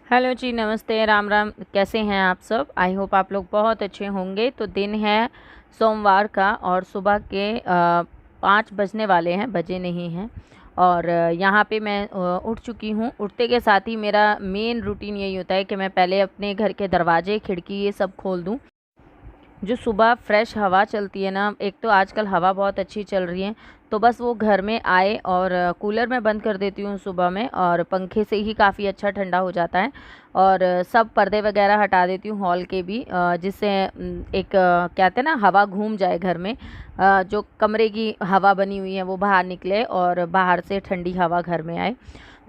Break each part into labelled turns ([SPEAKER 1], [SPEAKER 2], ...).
[SPEAKER 1] Hello जी, नमस्ते, राम राम। कैसे हैं आप सब? आई होप आप लोग बहुत अच्छे होंगे। तो दिन है सोमवार का और सुबह के 5 बजने वाले हैं, बजे नहीं हैं। और यहाँ पे मैं उठ चुकी हूँ। उठते के साथ ही मेरा मेन रूटीन यही होता है कि मैं पहले अपने घर के दरवाजे, खिड़की ये सब खोल दूँ। जो सुबह फ्रेश हवा चलती है ना, एक तो आजकल हवा बहुत अच्छी चल रही है, तो बस वो घर में आए और कूलर मैं बंद कर देती हूँ सुबह में, और पंखे से ही काफ़ी अच्छा ठंडा हो जाता है। और सब पर्दे वगैरह हटा देती हूँ हॉल के भी, जिससे एक कहते हैं ना, हवा घूम जाए घर में। जो कमरे की हवा बनी हुई है वो बाहर निकले और बाहर से ठंडी हवा घर में आए।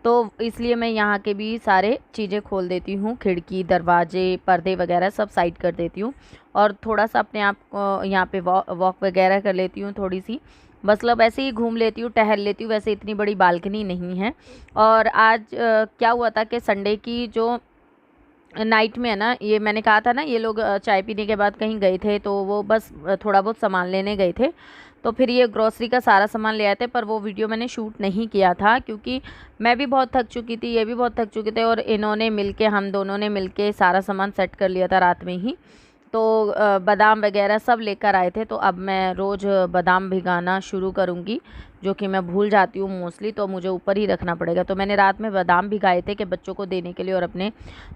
[SPEAKER 1] तो इसलिए मैं यहाँ के भी सारे चीज़ें खोल देती हूँ, खिड़की, दरवाजे, पर्दे वगैरह सब साइड कर देती हूँ। और थोड़ा-सा अपने आप को यहाँ पे वॉक वगैरह कर लेती हूँ थोड़ी-सी। मतलब ऐसे ही घूम लेती हूँ, टहल लेती हूँ, वैसे इतनी बड़ी बालकनी नहीं है। और आज क्या हुआ था कि संडे की जो नाइट में है ना, ये मैंने कहा था ना, ये लोग चाय पीने के बाद कहीं गए थे, तो वो बस थोड़ा बहुत सामान लेने गए थे। तो फिर ये ग्रोसरी का सारा सामान ले आए थे, पर वो वीडियो मैंने शूट नहीं किया था क्योंकि मैं भी बहुत थक चुकी थी, ये भी बहुत थक चुके थे, और इन्होंने मिलके, हम दोनों ने मिलके सारा सामान सेट कर लिया था रात में ही। तो बादाम वगैरह सब लेकर आए थे, तो अब मैं रोज़ बादाम भिगाना शुरू करूँगी, जो कि मैं भूल जाती हूँ मोस्टली, तो मुझे ऊपर ही रखना पड़ेगा। तो मैंने रात में बादाम भिगाए थे कि बच्चों को देने के लिए और अपने।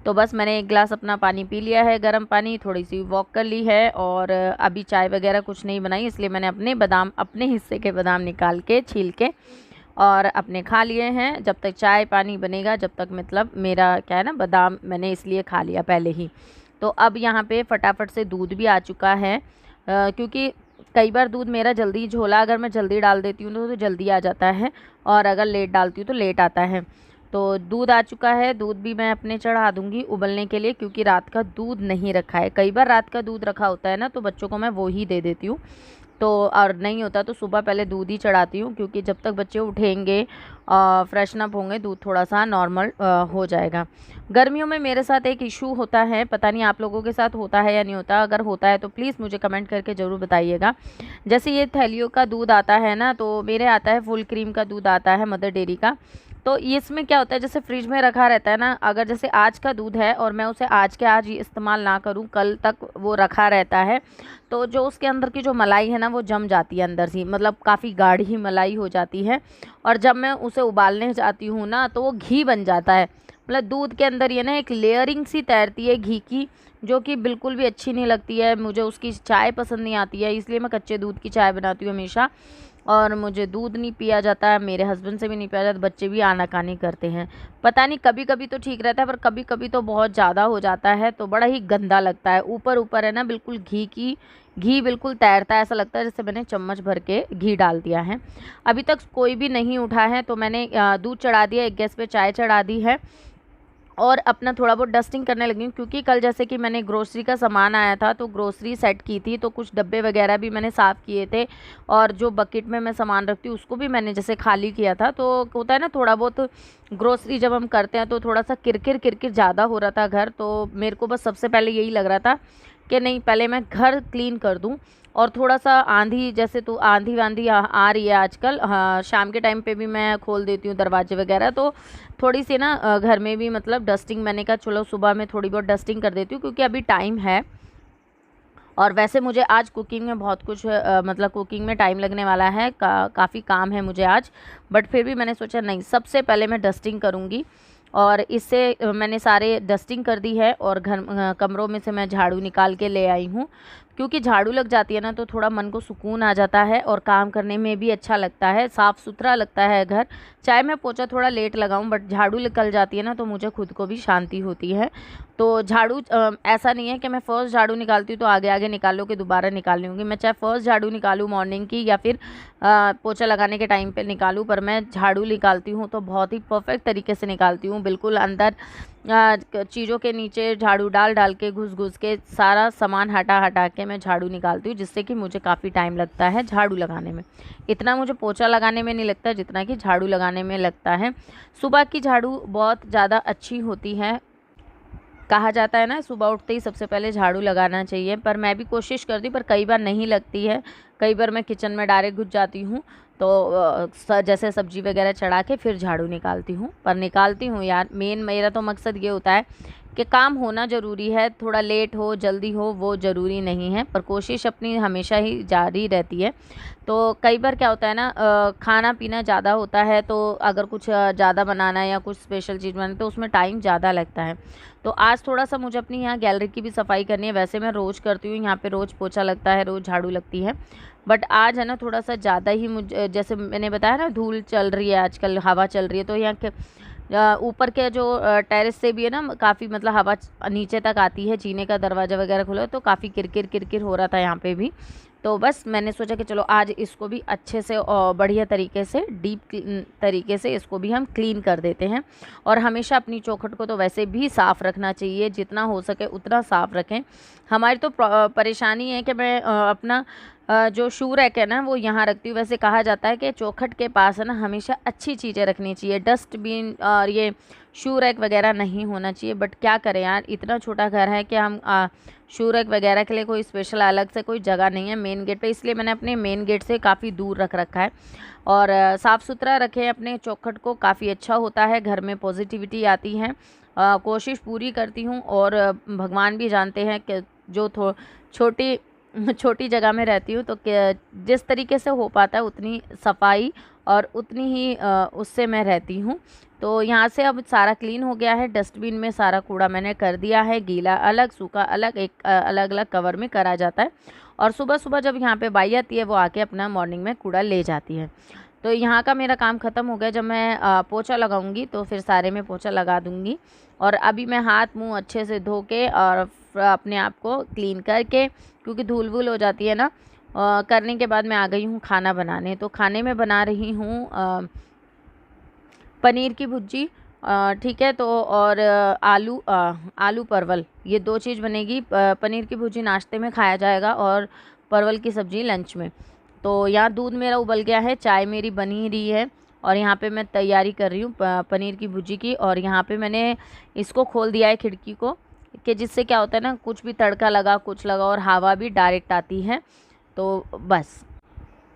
[SPEAKER 1] तो बस मैंने 1 गिलास अपना पानी पी लिया है, गर्म पानी, थोड़ी-सी वॉक कर ली है, और अभी चाय वगैरह कुछ नहीं बनाई, इसलिए मैंने अपने बादाम, अपने हिस्से के बादाम निकाल के, छील के और अपने खा लिए हैं। जब तक चाय पानी बनेगा, जब तक मतलब मेरा क्या है ना, बादाम मैंने इसलिए खा लिया पहले ही। तो अब यहाँ पे फटाफट से दूध भी आ चुका है, क्योंकि कई बार दूध मेरा जल्दी, झोला अगर मैं जल्दी डाल देती हूँ तो जल्दी आ जाता है, और अगर लेट डालती हूँ तो लेट आता है। तो दूध आ चुका है, दूध भी मैं अपने चढ़ा दूँगी उबलने के लिए, क्योंकि रात का दूध नहीं रखा है। कई बार रात का दूध रखा होता है ना, तो बच्चों को मैं वो ही दे देती हूँ। तो और नहीं होता तो सुबह पहले दूध ही चढ़ाती हूँ, क्योंकि जब तक बच्चे उठेंगे, फ्रेशन अप होंगे, दूध थोड़ा-सा नॉर्मल हो जाएगा। गर्मियों में मेरे साथ एक इश्यू होता है, पता नहीं आप लोगों के साथ होता है या नहीं होता? अगर होता है तो प्लीज़ मुझे कमेंट करके ज़रूर बताइएगा। जैसे ये थैलियों का दूध आता है ना, तो मेरे आता है फुल क्रीम का दूध आता है मदर डेयरी का। तो ये इसमें क्या होता है, जैसे फ्रिज में रखा रहता है ना, अगर जैसे आज का दूध है और मैं उसे आज के आज ही इस्तेमाल ना करूं, कल तक वो रखा रहता है, तो जो उसके अंदर की जो मलाई है ना, वो जम जाती है अंदर से, मतलब काफ़ी गाढ़ी मलाई हो जाती है। और जब मैं उसे उबालने जाती हूँ ना, तो वो घी बन जाता है। मतलब दूध के अंदर ये ना एक लेयरिंग सी तैरती है घी की, जो कि बिल्कुल भी अच्छी नहीं लगती है मुझे। उसकी चाय पसंद नहीं आती है, इसलिए मैं कच्चे दूध की चाय बनाती हूँ हमेशा। और मुझे दूध नहीं पिया जाता है, मेरे हस्बैंड से भी नहीं पिया जाता, बच्चे भी आनाकानी करते हैं। पता नहीं, कभी-कभी तो ठीक रहता है, पर कभी-कभी तो बहुत ज़्यादा हो जाता है, तो बड़ा ही गंदा लगता है। ऊपर-ऊपर है ना, बिल्कुल घी बिल्कुल तैरता है, ऐसा लगता है जैसे मैंने चम्मच भर के घी डाल दिया है। अभी तक कोई भी नहीं उठा है, तो मैंने दूध चढ़ा दिया, एक गैस पे चाय चढ़ा दी है, और अपना थोड़ा बहुत डस्टिंग करने लगी हूँ, क्योंकि कल जैसे कि मैंने ग्रोसरी का सामान आया था, तो ग्रोसरी सेट की थी, तो कुछ डब्बे वगैरह भी मैंने साफ़ किए थे, और जो बकेट में मैं सामान रखती हूँ उसको भी मैंने जैसे खाली किया था। तो होता है ना, थोड़ा बहुत ग्रोसरी जब हम करते हैं तो थोड़ा सा किरकिर किरकिर ज़्यादा हो रहा था घर, तो मेरे को बस सबसे पहले यही लग रहा था कि नहीं, पहले मैं घर क्लीन कर दूँ। और थोड़ा-सा आँधी, जैसे तो आँधी-वाँधी आ रही है आजकल, हाँ, शाम के टाइम पे भी मैं खोल देती हूँ दरवाजे वगैरह, तो थोड़ी-सी ना घर में भी मतलब डस्टिंग, मैंने कहा चलो सुबह में थोड़ी बहुत डस्टिंग कर देती हूँ, क्योंकि अभी टाइम है। और वैसे मुझे आज कुकिंग में बहुत कुछ मतलब कुकिंग में टाइम लगने वाला है, काफ़ी काम है मुझे आज, बट फिर भी मैंने सोचा नहीं, सबसे पहले मैं डस्टिंग करूँगी। और इससे मैंने सारे डस्टिंग कर दी है, और कमरों में से मैं झाड़ू निकाल के ले आई हूँ, क्योंकि झाड़ू लग जाती है ना, तो थोड़ा मन को सुकून आ जाता है और काम करने में भी अच्छा लगता है, साफ़ सुथरा लगता है घर। चाहे मैं पोछा थोड़ा लेट लगाऊं, बट झाड़ू निकल जाती है ना, तो मुझे खुद को भी शांति होती है। तो झाड़ू ऐसा नहीं है कि मैं फ़र्स्ट झाड़ू निकालती हूँ तो आगे आगे निकाल लो कि दोबारा निकालनी होगी। मैं चाहे फ़र्स्ट झाड़ू निकालूँ मॉर्निंग की, या फिर पोछा लगाने के टाइम पे निकालूँ, पर मैं झाड़ू निकालती हूँ तो बहुत ही परफेक्ट तरीके से निकालती हूँ, बिल्कुल अंदर चीज़ों के नीचे झाड़ू डाल डाल के, घुस घुस के, सारा सामान हटा हटा के मैं झाड़ू निकालती हूँ, जिससे कि मुझे काफ़ी टाइम लगता है झाड़ू लगाने में। इतना मुझे पोछा लगाने में नहीं लगता जितना कि झाड़ू लगाने में लगता है। सुबह की झाड़ू बहुत ज़्यादा अच्छी होती है, कहा जाता है ना सुबह उठते ही सबसे पहले झाड़ू लगाना चाहिए, पर मैं भी कोशिश करती हूँ, पर कई बार नहीं लगती है। कई बार मैं किचन में डायरेक्ट घुस जाती हूँ, तो जैसे सब्जी वगैरह चढ़ा के फिर झाड़ू निकालती हूँ। पर निकालती हूँ यार, मेन मेरा तो मकसद ये होता है कि काम होना ज़रूरी है, थोड़ा लेट हो जल्दी हो वो ज़रूरी नहीं है, पर कोशिश अपनी हमेशा ही जारी रहती है। तो कई बार क्या होता है ना, खाना पीना ज़्यादा होता है, तो अगर कुछ ज़्यादा बनाना है या कुछ स्पेशल चीज़ बनाना है तो उसमें टाइम ज़्यादा लगता है। तो आज थोड़ा-सा मुझे अपनी यहाँ गैलरी की भी सफाई करनी है। वैसे मैं रोज़ करती हूँ, यहाँ पे रोज़ पोछा लगता है, रोज़ झाड़ू लगती है। बट आज है ना थोड़ा-सा ज़्यादा ही जैसे मैंने बताया ना धूल चल रही है आजकल, हवा चल रही है, तो यहाँ के ऊपर के जो टेरेस से भी है ना काफ़ी मतलब हवा नीचे तक आती है, जीने का दरवाज़ा वगैरह खुला है, तो काफ़ी किरकिर हो रहा था यहाँ पे भी। तो बस मैंने सोचा कि चलो आज इसको भी अच्छे से और बढ़िया तरीके से तरीके से इसको भी हम क्लीन कर देते हैं। और हमेशा अपनी चौखट को तो वैसे भी साफ़ रखना चाहिए, जितना हो सके उतना साफ़ रखें। हमारी तो परेशानी है कि मैं अपना जो शू रैक है ना वो यहाँ रखती हूँ। वैसे कहा जाता है कि चौखट के पास है ना हमेशा अच्छी चीज़ें रखनी चाहिए, डस्टबिन और ये शू रैक वगैरह नहीं होना चाहिए। बट क्या करें यार, इतना छोटा घर है कि हम शू रैक वगैरह के लिए कोई स्पेशल अलग से कोई जगह नहीं है मेन गेट पे, इसलिए मैंने अपने मेन गेट से काफ़ी दूर रख रखा है। और साफ़ सुथरा रखें अपने चौखट को, काफ़ी अच्छा होता है, घर में पॉजिटिविटी आती है। कोशिश पूरी करती हूँ, और भगवान भी जानते हैं कि जो छोटी छोटी जगह में रहती हूँ, तो जिस तरीके से हो पाता है उतनी सफाई और उतनी ही उससे मैं रहती हूँ। तो यहाँ से अब सारा क्लीन हो गया है, डस्टबिन में सारा कूड़ा मैंने कर दिया है, गीला अलग सूखा अलग, एक अलग अलग कवर में करा जाता है। और सुबह सुबह जब यहाँ पे बाई आती है वो आके अपना मॉर्निंग में कूड़ा ले जाती है। तो यहाँ का मेरा काम ख़त्म हो गया। जब मैं पोछा लगाऊंगी तो फिर सारे में पोछा लगा दूंगी। और अभी मैं हाथ मुंह अच्छे से धो के और अपने आप को क्लीन करके, क्योंकि धूल वूल हो जाती है ना, करने के बाद मैं आ गई हूँ खाना बनाने। तो खाने में बना रही हूँ पनीर की भुर्जी, ठीक है। तो और आलू परवल, ये दो चीज़ बनेगी। पनीर की भुर्जी नाश्ते में खाया जाएगा और परवल की सब्ज़ी लंच में। तो यहाँ दूध मेरा उबल गया है, चाय मेरी बनी रही है, और यहाँ पे मैं तैयारी कर रही हूँ पनीर की भुर्जी की। और यहाँ पे मैंने इसको खोल दिया है खिड़की को, कि जिससे क्या होता है ना, कुछ भी तड़का लगा कुछ लगा और हवा भी डायरेक्ट आती है, तो बस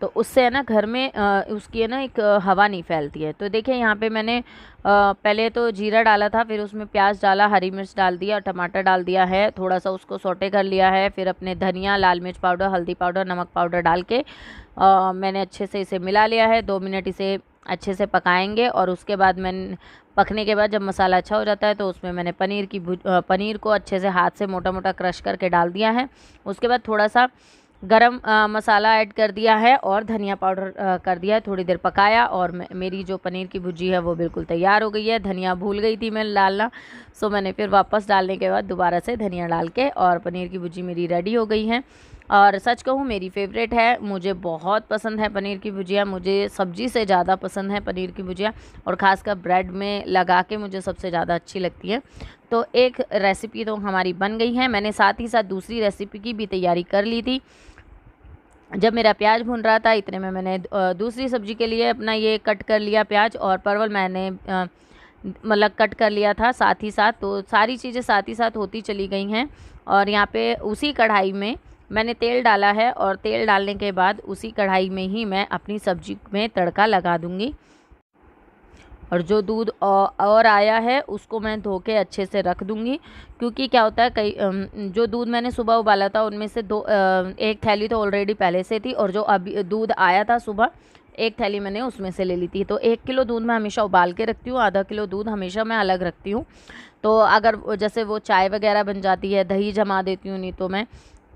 [SPEAKER 1] तो उससे है ना घर में उसकी है ना एक हवा नहीं फैलती है। तो देखिए यहाँ पे मैंने पहले तो जीरा डाला था, फिर उसमें प्याज डाला, हरी मिर्च डाल दिया, टमाटर डाल दिया है, थोड़ा सा उसको सौटे कर लिया है। फिर अपने धनिया, लाल मिर्च पाउडर, हल्दी पाउडर, नमक पाउडर डाल के मैंने अच्छे से इसे मिला लिया है। 2 मिनट इसे अच्छे से पकाएंगे, और उसके बाद मैंने पकने के बाद जब मसाला अच्छा हो जाता है तो उसमें मैंने पनीर को अच्छे से हाथ से मोटा मोटा क्रश करके डाल दिया है। उसके बाद थोड़ा सा गरम मसाला ऐड कर दिया है और धनिया पाउडर कर दिया है, थोड़ी देर पकाया, और मेरी जो पनीर की भुर्जी है वो बिल्कुल तैयार हो गई है। धनिया भूल गई थी मैं डालना, सो मैंने फिर वापस डालने के बाद दोबारा से धनिया डाल के, और पनीर की भुर्जी मेरी रेडी हो गई है। और सच कहूँ मेरी फेवरेट है, मुझे बहुत पसंद है पनीर की भुजिया, मुझे सब्जी से ज़्यादा पसंद है पनीर की भुजिया, और ख़ासकर ब्रेड में लगा के मुझे सबसे ज़्यादा अच्छी लगती है। तो एक रेसिपी तो हमारी बन गई है। मैंने साथ ही साथ दूसरी रेसिपी की भी तैयारी कर ली थी। जब मेरा प्याज भुन रहा था इतने में मैंने दूसरी सब्ज़ी के लिए अपना ये कट कर लिया प्याज, और परवल मैंने मतलब कट कर लिया था साथ ही साथ। तो सारी चीज़ें साथ ही साथ होती चली गई हैं। और यहाँ पे उसी कढ़ाई में मैंने तेल डाला है, और तेल डालने के बाद उसी कढ़ाई में ही मैं अपनी सब्ज़ी में तड़का लगा दूँगी। और जो दूध और आया है उसको मैं धो के अच्छे से रख दूँगी, क्योंकि क्या होता है जो दूध मैंने सुबह उबाला था उनमें से एक थैली तो ऑलरेडी पहले से थी, और जो अभी दूध आया था सुबह एक थैली मैंने उसमें से ले ली थी। तो 1 किलो दूध मैं हमेशा उबाल के रखती हूँ, आधा किलो दूध हमेशा मैं अलग रखती हूँ। तो अगर जैसे वो चाय वगैरह बन जाती है, दही जमा देती हूँ नहीं तो मैं,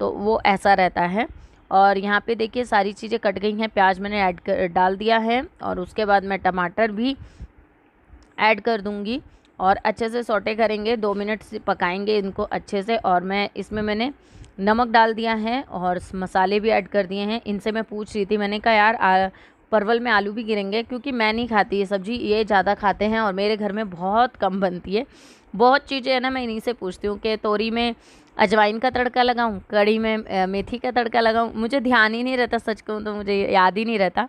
[SPEAKER 1] तो वो ऐसा रहता है। और यहाँ पे देखिए सारी चीज़ें कट गई हैं, प्याज मैंने डाल दिया है, और उसके बाद मैं टमाटर भी ऐड कर दूंगी और अच्छे से सौटे करेंगे, 2 मिनट से पकाएंगे इनको अच्छे से। और मैंने नमक डाल दिया है और मसाले भी ऐड कर दिए हैं। इनसे मैं पूछ रही थी, मैंने कहा यार परवल में आलू भी गिरेंगे, क्योंकि मैं नहीं खाती ये सब्ज़ी, ये ज़्यादा खाते हैं और मेरे घर में बहुत कम बनती है। बहुत चीज़ें है ना, मैं इन्हीं से पूछती हूँ कि तोरी में अजवाइन का तड़का लगाऊं, कड़ी में मेथी का तड़का लगाऊं। मुझे ध्यान ही नहीं रहता, सच कहूँ तो मुझे याद ही नहीं रहता।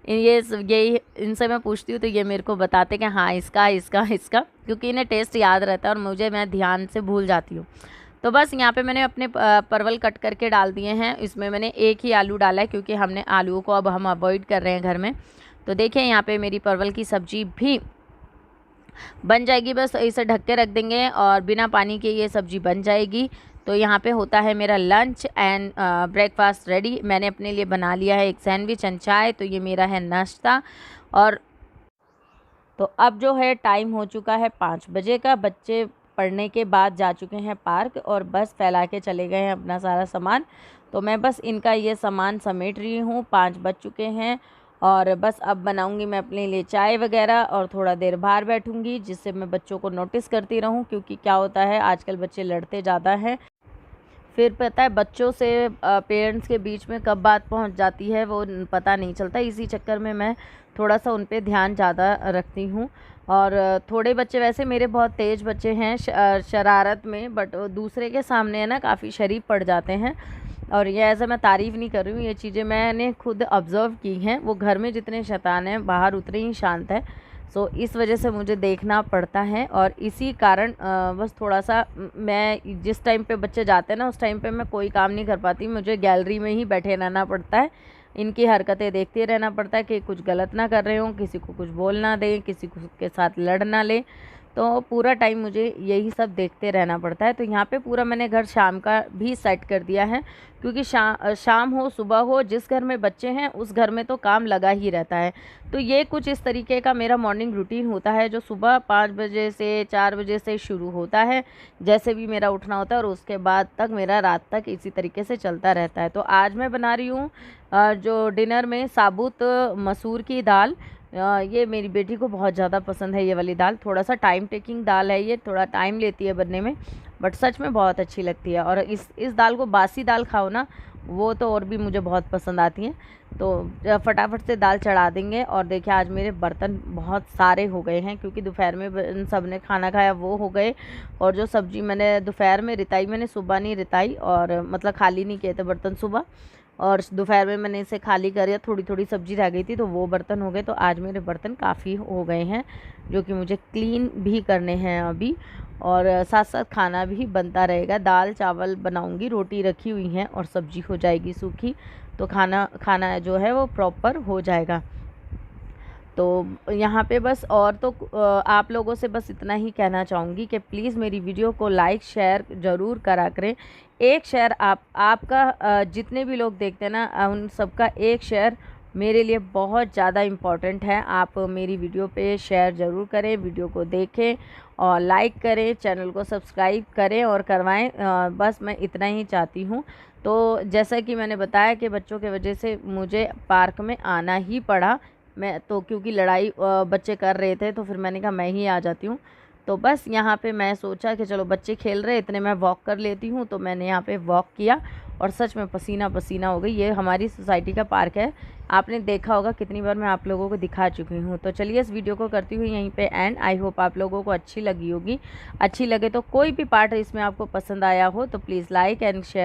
[SPEAKER 1] यही इनसे मैं पूछती हूँ तो ये मेरे को बताते कि हाँ इसका इसका इसका, क्योंकि इन्हें टेस्ट याद रहता है और मुझे, मैं ध्यान से भूल जाती हूँ। तो बस यहाँ पे मैंने अपने परवल कट करके डाल दिए हैं। इसमें मैंने एक ही आलू डाला है, क्योंकि हमने आलूओं को अब हम अवॉइड कर रहे हैं घर में। तो देखिए यहाँ पे मेरी परवल की सब्ज़ी भी बन जाएगी। बस इसे ढक के रख देंगे और बिना पानी के ये सब्ज़ी बन जाएगी। तो यहाँ पे होता है मेरा लंच एंड ब्रेकफास्ट रेडी। मैंने अपने लिए बना लिया है एक सैंडविच एंड चाय। तो ये मेरा है नाश्ता। और तो अब जो है टाइम हो चुका है 5 बजे का। बच्चे पढ़ने के बाद जा चुके हैं पार्क और बस फैला के चले गए हैं अपना सारा सामान। तो मैं बस इनका ये सामान समेट रही हूँ। 5 बज चुके हैं और बस अब बनाऊंगी मैं अपने लिए चाय वगैरह और थोड़ा देर बाहर बैठूंगी, जिससे मैं बच्चों को नोटिस करती रहूं। क्योंकि क्या होता है, आजकल बच्चे लड़ते ज़्यादा हैं, फिर पता है बच्चों से पेरेंट्स के बीच में कब बात पहुंच जाती है वो पता नहीं चलता। इसी चक्कर में मैं थोड़ा सा उन पे ध्यान ज़्यादा रखती हूँ। और थोड़े बच्चे, वैसे मेरे बहुत तेज़ बच्चे हैं शरारत में, बट दूसरे के सामने है ना काफ़ी शरीफ पड़ जाते हैं। और ये ऐसा मैं तारीफ़ नहीं कर रही हूँ, ये चीज़ें मैंने खुद ऑब्ज़र्व की हैं। वो घर में जितने शैतान हैं बाहर उतने ही शांत है। सो इस वजह से मुझे देखना पड़ता है और इसी कारण बस थोड़ा सा मैं जिस टाइम पे बच्चे जाते हैं ना उस टाइम पे मैं कोई काम नहीं कर पाती। मुझे गैलरी में ही बैठे रहना पड़ता है, इनकी हरकतें देखते रहना पड़ता है कि कुछ गलत ना कर रहे हों, किसी को कुछ बोल ना दें, किसी को के साथ लड़ ना लें। तो पूरा टाइम मुझे यही सब देखते रहना पड़ता है। तो यहाँ पे पूरा मैंने घर शाम का भी सेट कर दिया है, क्योंकि शाम हो सुबह हो, जिस घर में बच्चे हैं उस घर में तो काम लगा ही रहता है। तो ये कुछ इस तरीके का मेरा मॉर्निंग रूटीन होता है, जो सुबह 5 बजे से 4 बजे से शुरू होता है, जैसे भी मेरा उठना होता है, और उसके बाद तक मेरा रात तक इसी तरीके से चलता रहता है। तो आज मैं बना रही हूँ जो डिनर में साबुत मसूर की दाल। ये मेरी बेटी को बहुत ज़्यादा पसंद है ये वाली दाल। थोड़ा सा टाइम टेकिंग दाल है, ये थोड़ा टाइम लेती है बनने में, बट सच में बहुत अच्छी लगती है। और इस दाल को बासी दाल खाओ ना, वो तो और भी मुझे बहुत पसंद आती हैं। तो फटाफट से दाल चढ़ा देंगे। और देखिए आज मेरे बर्तन बहुत सारे हो गए हैं, क्योंकि दोपहर में सब ने खाना खाया वो हो गए। और जो सब्ज़ी मैंने दोपहर में रिताई, मैंने सुबह नहीं रिताई, और मतलब खाली नहीं किए थे बर्तन सुबह, और दोपहर में मैंने इसे खाली कर दिया। थोड़ी थोड़ी सब्ज़ी रह गई थी तो वो बर्तन हो गए। तो आज मेरे बर्तन काफ़ी हो गए हैं, जो कि मुझे क्लीन भी करने हैं अभी, और साथ साथ खाना भी बनता रहेगा। दाल चावल बनाऊंगी, रोटी रखी हुई हैं और सब्ज़ी हो जाएगी सूखी, तो खाना जो है वो प्रॉपर हो जाएगा। तो यहाँ पे बस, और तो आप लोगों से बस इतना ही कहना चाहूँगी कि प्लीज़ मेरी वीडियो को लाइक शेयर ज़रूर करा करें। एक शेयर आपका जितने भी लोग देखते हैं ना, उन सबका एक शेयर मेरे लिए बहुत ज़्यादा इम्पॉर्टेंट है। आप मेरी वीडियो पे शेयर ज़रूर करें, वीडियो को देखें और लाइक करें, चैनल को सब्सक्राइब करें और करवाएं। बस मैं इतना ही चाहती हूँ। तो जैसा कि मैंने बताया कि बच्चों के वजह से मुझे पार्क में आना ही पड़ा। मैं तो क्योंकि लड़ाई बच्चे कर रहे थे, तो फिर मैंने कहा मैं ही आ जाती हूँ। तो बस यहाँ पे मैं सोचा कि चलो बच्चे खेल रहे, इतने मैं वॉक कर लेती हूँ। तो मैंने यहाँ पे वॉक किया और सच में पसीना पसीना हो गई। ये हमारी सोसाइटी का पार्क है, आपने देखा होगा कितनी बार मैं आप लोगों को दिखा चुकी हूँ। तो चलिए इस वीडियो को करती हुई यहीं पे एंड। आई होप आप लोगों को अच्छी लगी होगी। अच्छी लगे तो कोई भी पार्ट इसमें आपको पसंद आया हो तो प्लीज़ लाइक एंड शेयर